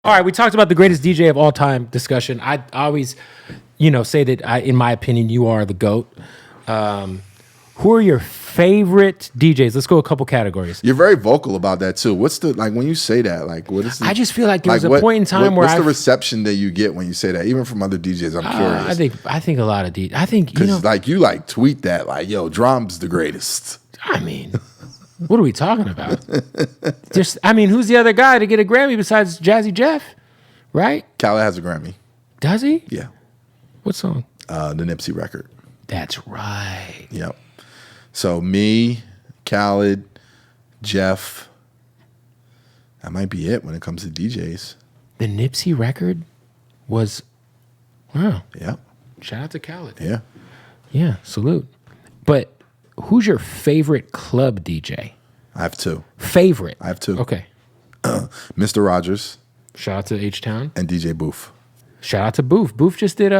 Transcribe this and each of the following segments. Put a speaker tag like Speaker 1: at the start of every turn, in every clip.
Speaker 1: All right, we talked about the greatest DJ of all time discussion. I always, say that in my opinion, you are the GOAT. Who are your favorite DJs? Let's go a couple categories.
Speaker 2: You're very vocal about that too. What's the when you say that? What is the,
Speaker 1: I just feel like there was a point in time where
Speaker 2: what's the reception that you get when you say that, even from other DJs? I'm curious.
Speaker 1: I think a lot of DJs. I think
Speaker 2: because you tweet that yo, Drum's the greatest.
Speaker 1: I mean, what are we talking about? Who's the other guy to get a Grammy besides Jazzy Jeff? Right?
Speaker 2: Khaled has a Grammy.
Speaker 1: Does he?
Speaker 2: Yeah.
Speaker 1: What song?
Speaker 2: The Nipsey record.
Speaker 1: That's right.
Speaker 2: Yep. So me, Khaled, Jeff. That might be it when it comes to DJs.
Speaker 1: The Nipsey record was, wow.
Speaker 2: Yep.
Speaker 1: Shout out to Khaled.
Speaker 2: Yeah.
Speaker 1: Yeah, salute. But who's your favorite club DJ?
Speaker 2: I have two.
Speaker 1: Favorite?
Speaker 2: I have two.
Speaker 1: Okay.
Speaker 2: Mr. Rogers.
Speaker 1: Shout out to H-Town.
Speaker 2: And DJ Boof.
Speaker 1: Shout out to Boof. Boof just did,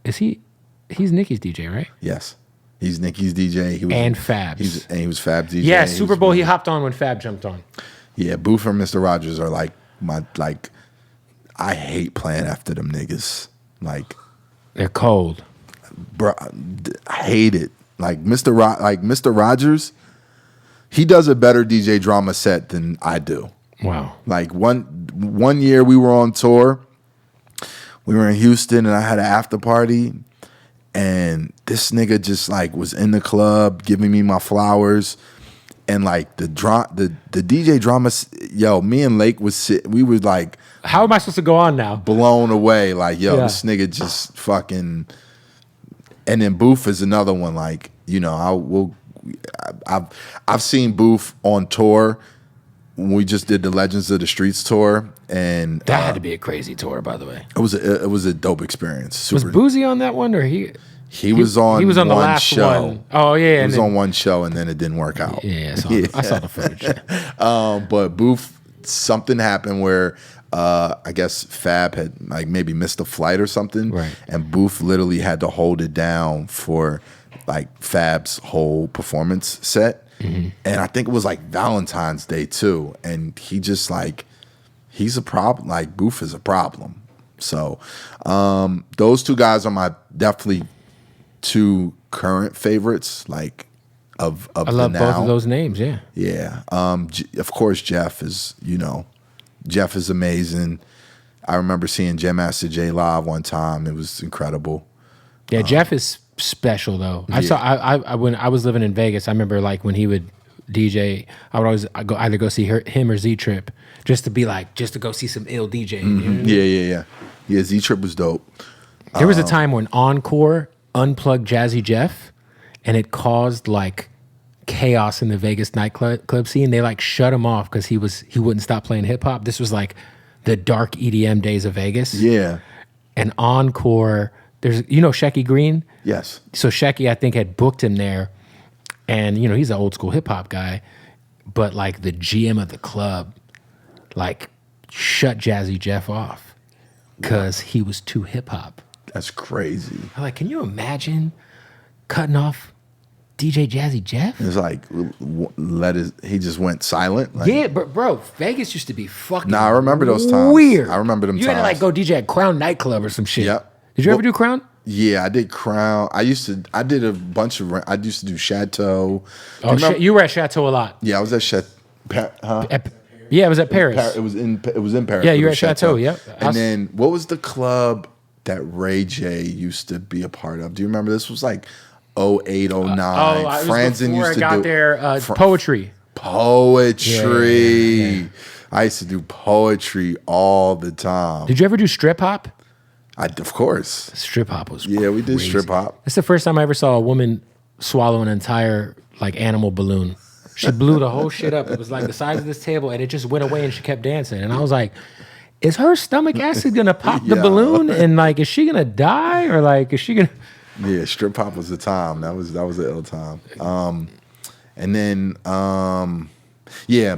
Speaker 1: he's Nicki's DJ, right?
Speaker 2: Yes. He's Nicki's DJ.
Speaker 1: And Fab's.
Speaker 2: He was Fab's DJ.
Speaker 1: Yeah, Super Bowl, he hopped on when Fab jumped on.
Speaker 2: Yeah, Boof and Mr. Rogers are I hate playing after them niggas.
Speaker 1: They're cold.
Speaker 2: Bro, I hate it. Mr. Rogers, he does a better DJ drama set than I do.
Speaker 1: Wow.
Speaker 2: One year we were on tour. We were in Houston and I had an after party. And this nigga just was in the club giving me my flowers, and the DJ drama, me and Lake we were
Speaker 1: how am I supposed to go on now?
Speaker 2: Blown away, this nigga just fucking. And then Boof is another one, I've seen Boof on tour. We just did the Legends of the Streets tour, and
Speaker 1: that had to be a crazy tour, by the way.
Speaker 2: It was a dope experience.
Speaker 1: Was Boozy on that one, or he
Speaker 2: was on
Speaker 1: the last
Speaker 2: show.
Speaker 1: One. Oh yeah,
Speaker 2: he was on one show, and then it didn't work out.
Speaker 1: Yeah, I saw the footage.
Speaker 2: But Boof, something happened where I guess Fab had maybe missed a flight or something,
Speaker 1: right? And
Speaker 2: Boof literally had to hold it down for Fab's whole performance set. Mm-hmm. And I think it was Valentine's Day too. And he just he's a problem. Boof is a problem. So those two guys are my definitely two current favorites. Of
Speaker 1: I love both of those names. Yeah.
Speaker 2: Yeah. Of course, Jeff is amazing. I remember seeing Jam Master Jay live one time. It was incredible.
Speaker 1: Yeah, Jeff is special though. I when I was living in Vegas, I remember when he would DJ, I would always either go see him or Z Trip just to go see some ill DJ.
Speaker 2: Mm-hmm. You know what I mean? Yeah. Z Trip was dope.
Speaker 1: There was a time when Encore unplugged Jazzy Jeff, and it caused chaos in the Vegas nightclub scene. They shut him off because he wouldn't stop playing hip hop. This was the dark EDM days of Vegas.
Speaker 2: Yeah.
Speaker 1: And Encore. There's, Shecky Green?
Speaker 2: Yes.
Speaker 1: So Shecky, I think, had booked him there. And, he's an old school hip hop guy. But, the GM of the club, shut Jazzy Jeff off because he was too hip hop.
Speaker 2: That's crazy.
Speaker 1: I'm can you imagine cutting off DJ Jazzy Jeff?
Speaker 2: It's he just went silent.
Speaker 1: Yeah, but bro, Vegas used to be fucking
Speaker 2: I remember those times.
Speaker 1: Weird.
Speaker 2: I remember them times.
Speaker 1: You had to go DJ at Crown nightclub or some shit.
Speaker 2: Yep.
Speaker 1: Did you ever do Crown?
Speaker 2: Yeah, I did Crown. I did a bunch of. I used to do Chateau.
Speaker 1: Oh, you were at Chateau a lot.
Speaker 2: Yeah, I was at Chateau. Huh?
Speaker 1: Yeah, it was at Paris.
Speaker 2: It was in Paris.
Speaker 1: Yeah, you were at Chateau. Yep.
Speaker 2: And then what was the club that Ray J used to be a part of? Do you remember? This was 08, 09.
Speaker 1: Franzen used to got there. Poetry.
Speaker 2: Yeah. I used to do poetry all the time.
Speaker 1: Did you ever do strip hop?
Speaker 2: Of course.
Speaker 1: Strip hop was
Speaker 2: crazy. We did strip hop.
Speaker 1: That's the first time I ever saw a woman swallow an entire animal balloon. She blew the whole shit up. It was the size of this table, and it just went away, and she kept dancing. And I was like, is her stomach acid gonna pop the balloon? And is she gonna die, or is she gonna?
Speaker 2: Yeah, strip hop was the time. That was an ill time. And then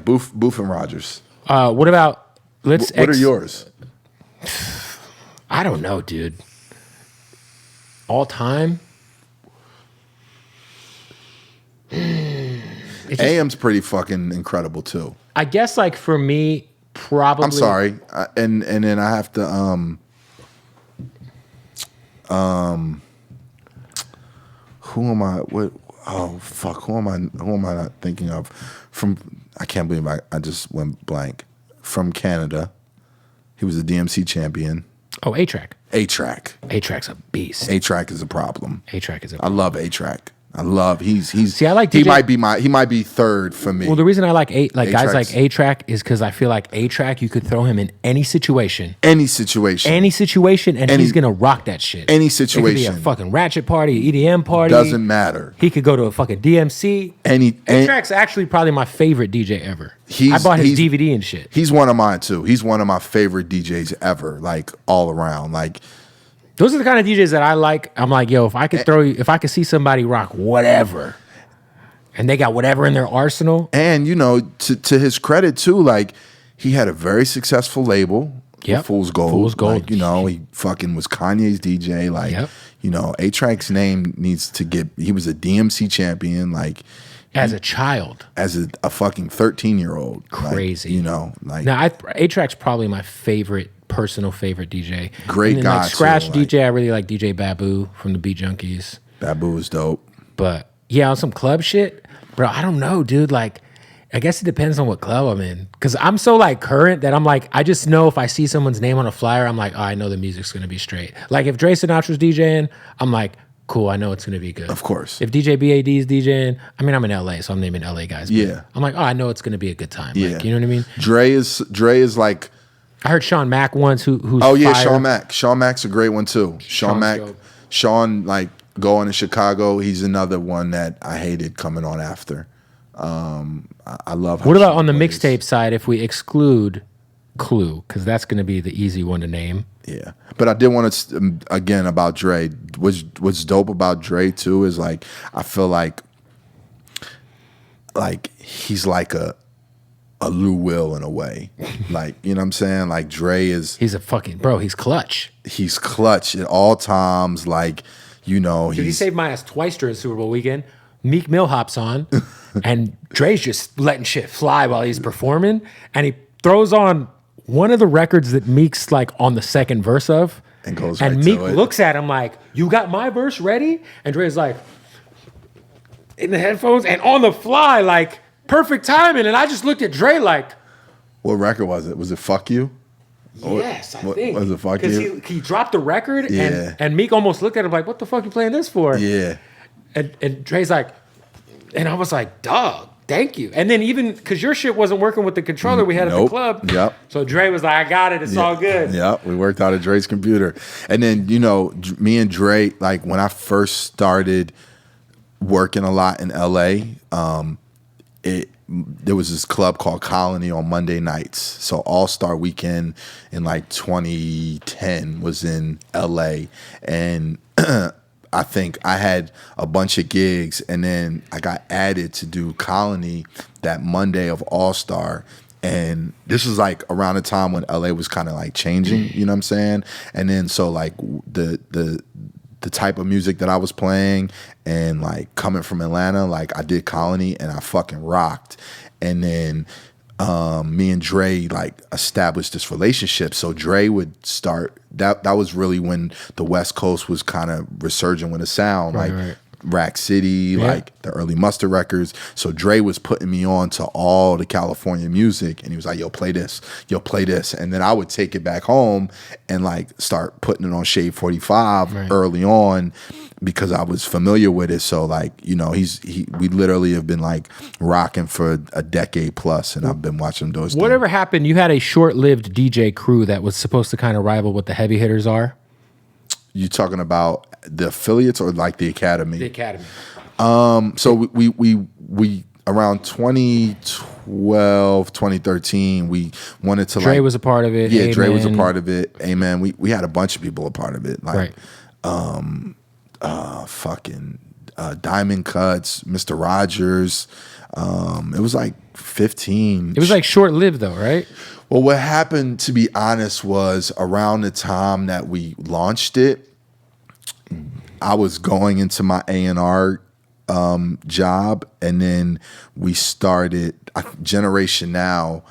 Speaker 2: Boof and Rogers.
Speaker 1: What about
Speaker 2: what are yours?
Speaker 1: I don't know, dude. All time.
Speaker 2: AM's pretty fucking incredible too.
Speaker 1: I guess for me, probably.
Speaker 2: I'm sorry, and then I have to who am I? What? Oh fuck! Who am I? Who am I not thinking of? From I can't believe I just went blank. From Canada, he was a DMC champion.
Speaker 1: Oh, A-Track.
Speaker 2: A-Track.
Speaker 1: A-Track's a beast.
Speaker 2: A-Track is a problem.
Speaker 1: A-Track is a
Speaker 2: I
Speaker 1: problem.
Speaker 2: love A-Track. I love he's
Speaker 1: See, I like
Speaker 2: he
Speaker 1: DJ
Speaker 2: might be third for me.
Speaker 1: Well, the reason I like guys
Speaker 2: A-Track's-
Speaker 1: like A-Track is because I feel like A-Track, you could throw him in any situation, and
Speaker 2: Any situation.
Speaker 1: he's gonna rock that shit.
Speaker 2: Any
Speaker 1: It could be
Speaker 2: situation.
Speaker 1: a fucking ratchet party, EDM party.
Speaker 2: Doesn't matter.
Speaker 1: He could go to a fucking DMC.
Speaker 2: Any
Speaker 1: A-Track's actually probably my favorite DJ ever. I
Speaker 2: He's-
Speaker 1: bought his
Speaker 2: he's-
Speaker 1: DVD and shit.
Speaker 2: He's one of mine too. He's one of my favorite DJs ever, like all around. Like
Speaker 1: Those are the kind of DJs that I like. I'm like, yo, if I could see somebody rock whatever, and they got whatever in their arsenal.
Speaker 2: and you know, to his credit too, like he had a very successful label.
Speaker 1: Yep.
Speaker 2: Fool's Gold.
Speaker 1: Fool's Gold.
Speaker 2: Like, you know, he fucking was Kanye's DJ. Like,
Speaker 1: Yep.
Speaker 2: you know, A-Track's name needs to get. He was a DMC champion. Like
Speaker 1: As a child,
Speaker 2: as a fucking 13-year-old.
Speaker 1: Crazy.
Speaker 2: Like, you know, like
Speaker 1: now A-Track's probably my personal favorite DJ.
Speaker 2: Great
Speaker 1: and then,
Speaker 2: guy,
Speaker 1: like scratch
Speaker 2: too, like-
Speaker 1: DJ. I really like DJ Babu from the Beat Junkies.
Speaker 2: Babu was dope.
Speaker 1: But yeah, on some club shit, bro, I don't know, dude. Like, I guess it depends on what club I'm in. Cause I'm so like current that I'm like, I just know if I see someone's name on a flyer, I'm like, oh, I know the music's gonna be straight. Like if Dre Sinatra's DJing, I'm like, cool, I know it's gonna be good.
Speaker 2: Of course.
Speaker 1: If DJ BAD is DJing, I mean I'm in LA, so I'm naming LA guys. but
Speaker 2: Yeah.
Speaker 1: I'm like, oh, I know it's gonna be a good time.
Speaker 2: Yeah.
Speaker 1: Like, you know what I mean?
Speaker 2: Dre is like.
Speaker 1: I heard Sean Mack once who's
Speaker 2: Oh yeah,
Speaker 1: fire.
Speaker 2: Sean Mack. Sean Mack's a great one too. Sean
Speaker 1: Sean's
Speaker 2: Mack.
Speaker 1: dope.
Speaker 2: Sean like going to Chicago. He's another one that I hated coming on after. I love. How
Speaker 1: What about
Speaker 2: Sean
Speaker 1: on the
Speaker 2: plays.
Speaker 1: mixtape side if we exclude Clue? Because that's gonna be the easy one to name.
Speaker 2: Yeah, but I did want to again about Dre. What's dope about Dre too is like I feel like he's like a Lou Will in a way. Like, you know what I'm saying? Like Dre is
Speaker 1: He's a fucking bro. He's clutch.
Speaker 2: he's clutch at all times. Like, you know,
Speaker 1: Dude, he
Speaker 2: he's
Speaker 1: saved my ass twice during Super Bowl weekend. Meek Mill hops on, and Dre's just letting shit fly while he's performing, and he throws on one of the records that Meek's like on the second verse of,
Speaker 2: And goes
Speaker 1: and
Speaker 2: right
Speaker 1: Meek
Speaker 2: to it.
Speaker 1: looks at him like, "You got my verse ready?" And Dre's like, in the headphones and on the fly, like perfect timing. And I just looked at Dre like,
Speaker 2: what record was it? Was it Fuck You?
Speaker 1: yes, I
Speaker 2: what-
Speaker 1: think.
Speaker 2: was it Fuck
Speaker 1: Because
Speaker 2: You?
Speaker 1: he dropped the record,
Speaker 2: Yeah.
Speaker 1: and Meek almost looked at him like, "What the fuck you playing this for?"
Speaker 2: Yeah.
Speaker 1: And Dre's like, and I was like, dog, thank you. And then even because your shit wasn't working with the controller we had at the
Speaker 2: Nope.
Speaker 1: club.
Speaker 2: Yep.
Speaker 1: So Dre was like, I got it. It's all good.
Speaker 2: Yeah, we worked out of Dre's computer. And then, you know, me and Dre, like when I first started working a lot in LA, there was this club called Colony on Monday nights. So All-Star Weekend in like 2010 was in LA. And I think I had a bunch of gigs, and then I got added to do Colony that Monday of All-Star. And this was like around the time when LA was kind of like changing, you know what I'm saying? And then so like the type of music that I was playing and like coming from Atlanta, like I did Colony and I fucking rocked. And then me and Dre like established this relationship. So Dre would start that was really when the West Coast was kind of resurging with a sound,
Speaker 1: Right,
Speaker 2: like
Speaker 1: right.
Speaker 2: Rack City,
Speaker 1: Yeah.
Speaker 2: like the early Mustard records. So Dre was putting me on to all the California music, and he was like, yo, play this, and then I would take it back home and like start putting it on Shade 45
Speaker 1: Right.
Speaker 2: early on because I was familiar with it. So like, you know, we literally have been like rocking for a decade plus, and I've been watching those things.
Speaker 1: Whatever happened, you had a short-lived DJ crew that was supposed to kind of rival what the heavy hitters are.
Speaker 2: You talking about the affiliates or like the academy?
Speaker 1: The Academy.
Speaker 2: So we around 2012, 2013, we wanted to
Speaker 1: Dre
Speaker 2: like
Speaker 1: was a part of it.
Speaker 2: yeah, Dre was a
Speaker 1: Amen.
Speaker 2: part of it. Amen. We had a bunch of people a part of it, like
Speaker 1: Right.
Speaker 2: fucking Diamond Cuts, Mr. Rogers. It was like 15.
Speaker 1: It was like short-lived though, right?
Speaker 2: Well, what happened, to be honest, was around the time that we launched it, I was going into my A&R job, and then we started Generation Now.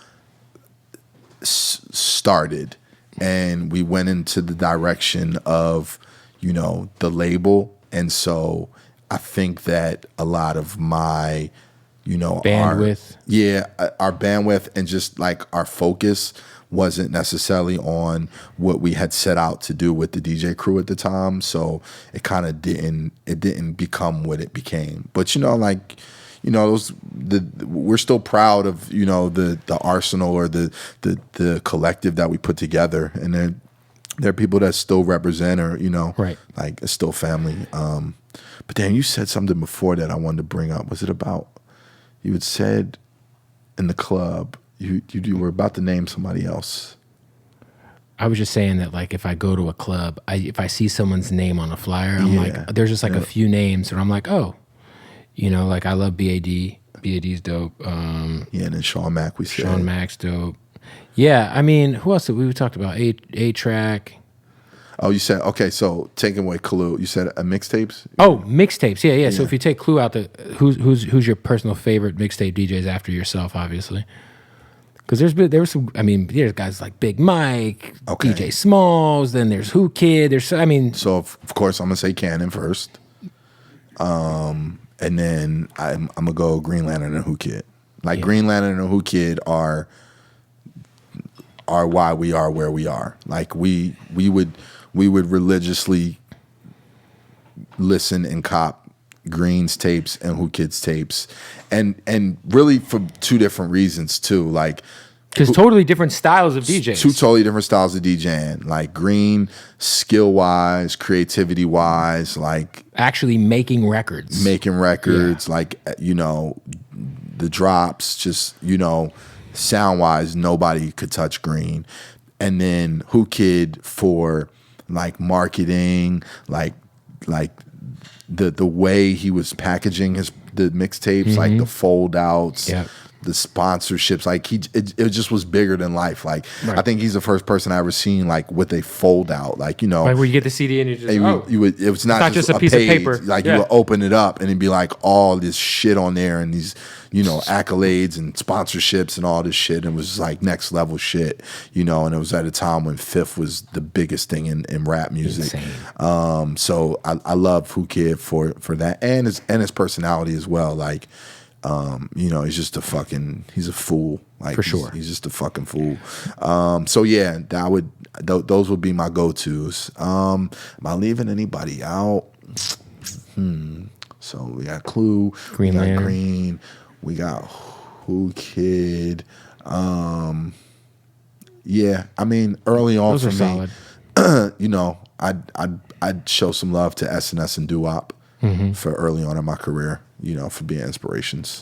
Speaker 2: started, and we went into the direction of, you know, the label. And so I think that a lot of my, you know,
Speaker 1: Bandwidth.
Speaker 2: our bandwidth and just like our focus wasn't necessarily on what we had set out to do with the DJ crew at the time. So it kind of didn't become what it became. But, you know, like, you know, we're still proud of, you know, the arsenal or the collective that we put together. And then there are people that still represent, or, you know,
Speaker 1: right,
Speaker 2: like it's still family. But then you said something before that I wanted to bring up. Was it about, you had said in the club, you were about to name somebody else.
Speaker 1: I was just saying that, like, if I go to a club, if I see someone's name on a flyer, I'm like, there's just like a few names, and I'm like, oh, you know, like I love BAD. BAD's dope.
Speaker 2: And then Sean Mack, we said.
Speaker 1: Sean Mack's dope. Yeah, I mean, who else did we talked about? A-Track.
Speaker 2: Oh, you said, okay, so taking away Clue, you said mixtapes?
Speaker 1: Oh, mixtapes. Yeah. So if you take Clue out, who's your personal favorite mixtape DJs after yourself, obviously? Because there's some, I mean, there's guys like Big Mike, DJ Smalls, then there's Who Kid,
Speaker 2: So of course I'm gonna say Cannon first. And then I'm gonna go Green Lantern and Who Kid. Like Green Lantern and Who Kid are why we are where we are. Like we would religiously listen and cop Green's tapes and Who Kid's tapes, and really for two different reasons too. Like,
Speaker 1: because totally different styles of DJs.
Speaker 2: Two totally different styles of DJing. Like Green, skill wise, creativity wise, like
Speaker 1: actually making records.
Speaker 2: Like, you know, the drops, just, you know, sound wise, nobody could touch Green. And then Who Kid for like marketing, like the way he was packaging the mixtapes, like the fold outs, the sponsorships, like it just was bigger than life. Like I think he's the first person I ever seen like with a fold out, like, you know,
Speaker 1: like where you get the CD and you just
Speaker 2: it was not just a piece of paper. Like you would open it up and it'd be like all this shit on there and these, you know, accolades and sponsorships and all this shit. And it was like next level shit, you know. And it was at a time when Fifth was the biggest thing in rap music. So I love Who Kid for that and his personality as well. Like, you know, he's just he's a fool. Like,
Speaker 1: for sure,
Speaker 2: he's just a fucking fool. So yeah, those would be my go-tos. Am I leaving anybody out? So we got Clue,
Speaker 1: Green Lantern.
Speaker 2: Green, we got Who Kid. Yeah, I mean, early on
Speaker 1: those
Speaker 2: for
Speaker 1: me,
Speaker 2: you know, I'd show some love to S&S and Doo-Wop for early on in my career, you know, for being inspirations.